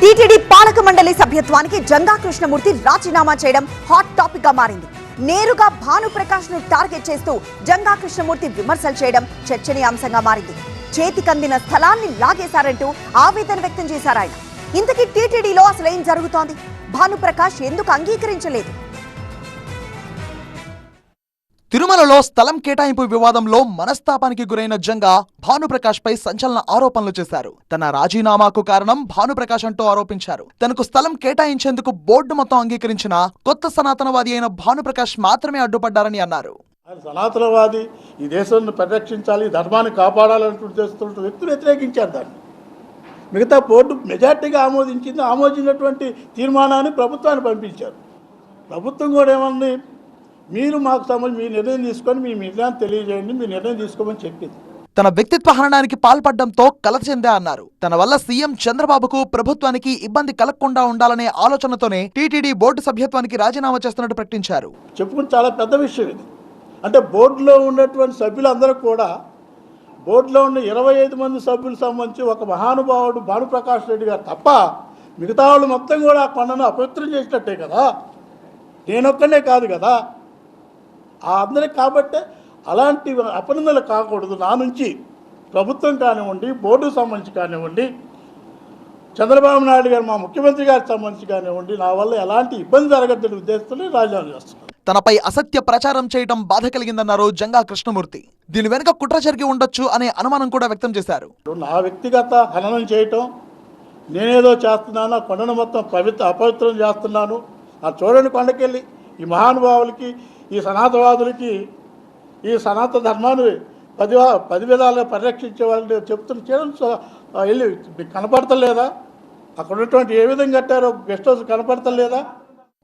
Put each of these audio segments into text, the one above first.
TTD పాలక మండలి సభ్యత్వానికి జంగా కృష్ణమూర్తి రాజీనామా చేయడం హాట్ టాపిక్ గా మారింది. నేరుగా భానుప్రకాష్ ను టార్గెట్ చేస్తూ జంగా కృష్ణమూర్తి విమర్శలు చేయడం చర్చనీయాంశంగా మారింది. చేతికందిన స్థలాన్ని లాగేశారంటూ ఆవేదన వ్యక్తం చేశారు ఆయన. ఇంతకీ టీటీడీలో అసలేం జరుగుతోంది? భానుప్రకాష్ ఎందుకు అంగీకరించలేదు? తిరుమలలో స్థలం కేటాయింపు వివాదంలో మనస్తాపానికి గురైన జంగా భానుప్రకాష్ పై సంచలన ఆరోపణలు చేశారు. తన రాజీనామాకు కారణం భానుప్రకాష్ అంటూ ఆరోపించారు. తనకు స్థలం కేటాయించేందుకు బోర్డు మొత్తం అంగీకరించిన కొత్త సనాతనవాది అయిన భానుప్రకాష్ మాత్రమే అడ్డుపడ్డారని అన్నారు. సనాతనవాది, ఈ దేశాన్ని పరిరక్షించాలి, ధర్మాన్ని కాపాడాలని చేస్తున్న వ్యక్తులు వ్యతిరేకించారు దాన్ని. మిగతా బోర్డు మెజార్టీగా ఆమోదించినటువంటి తీర్మానాన్ని ప్రభుత్వాన్ని పంపించారు. ప్రభుత్వం కూడా ఏమంది, మీరు మాకు సంబంధించి మీ నిర్ణయం తీసుకొని మీ నిర్ణయాన్ని తెలియజేయండి, మీ నిర్ణయం తీసుకోమని చెప్పింది. తన వ్యక్తిత్వ హననానికి పాల్పడడంతో కలత చెందా అన్నారు. తన వల్ల సీఎం చంద్రబాబుకు ప్రభుత్వానికి ఇబ్బంది కలగకుండా ఉండాలనే ఆలోచనతోనే టీటీడీ బోర్డు సభ్యత్వానికి రాజీనామా చేస్తున్నట్టు ప్రకటించారు. చెప్పుకుని చాలా పెద్ద విషయం ఇది. అంటే బోర్డులో ఉన్నటువంటి సభ్యులందరూ కూడా, బోర్డులో ఉన్న 25 మంది సభ్యులకు సంబంధించి ఒక మహానుభావుడు భానుప్రకాష్ రెడ్డి గారు తప్ప మిగతా వాళ్ళు మొత్తం కూడా ఆ కొండను అపవిత్రం చేసినట్టే కదా. నేనొక్కనే కాదు కదా, ఆ అందరికి. కాబట్టి అలాంటి అపనిందలు కాకూడదు. నా నుంచి ప్రభుత్వం కానివ్వండి, బోర్డుకు సంబంధించి కానివ్వండి, చంద్రబాబు నాయుడు గారు మా ముఖ్యమంత్రి గారికి సంబంధించి కానివ్వండి, నా వల్ల ఎలాంటి ఇబ్బంది జరగద్దనే ఉద్దేశంతో రాజీనామా చేస్తున్నారు. తనపై అసత్య ప్రచారం చేయడం బాధ కలిగిందన్నారు జంగా కృష్ణమూర్తి. దీని వెనుక కుట్ర జరిగి ఉండొచ్చు అనే అనుమానం కూడా వ్యక్తం చేశారు. నా వ్యక్తిగత హననం చేయటం, నేనేదో చేస్తున్నాను, ఆ కొండను మొత్తం అపవిత్రం చేస్తున్నాను, ఆ చూడని కొండకెళ్ళి ఈ మహానుభావులకి, ఈ సనాతనవాదులకి, ఈ సనాతన ధర్మాన్ని 10 విధాలుగా పరిరక్షించే వాళ్ళని చెప్తున్న వెళ్ళి మీకు కనపడతలేదా? అక్కడ ఉన్నటువంటి ఏ విధంగా కట్టారో గెస్ట్ హౌస్ కనపడతలేదా?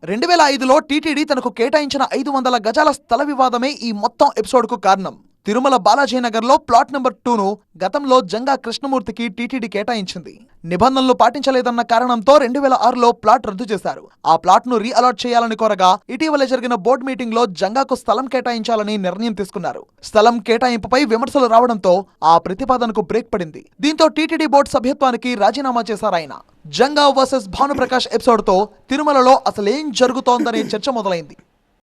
2005లో టీటీడీ తనకు కేటాయించిన 500 గజాల స్థల వివాదమే ఈ మొత్తం ఎపిసోడ్కు కారణం. తిరుమల బాలాజీ నగర్లో ప్లాట్ నెంబర్ 2ను గతంలో జంగా కృష్ణమూర్తికి టీటీడీ కేటాయించింది. నిబంధనలు పాటించలేదన్న కారణంతో 2006లో ప్లాట్ రద్దు చేశారు. ఆ ప్లాట్ను రీఅలాట్ చేయాలని కోరగా ఇటీవల జరిగిన బోర్డు మీటింగ్లో జంగాకు స్థలం కేటాయించాలని నిర్ణయం తీసుకున్నారు. స్థలం కేటాయింపుపై విమర్శలు రావడంతో ఆ ప్రతిపాదనకు బ్రేక్ పడింది. దీంతో టీటీడీ బోర్డు సభ్యత్వానికి రాజీనామా చేశారాయన. జంగా వర్సెస్ భానుప్రకాష్ ఎపిసోడ్తో తిరుమలలో అసలేం జరుగుతోందనే చర్చ మొదలైంది.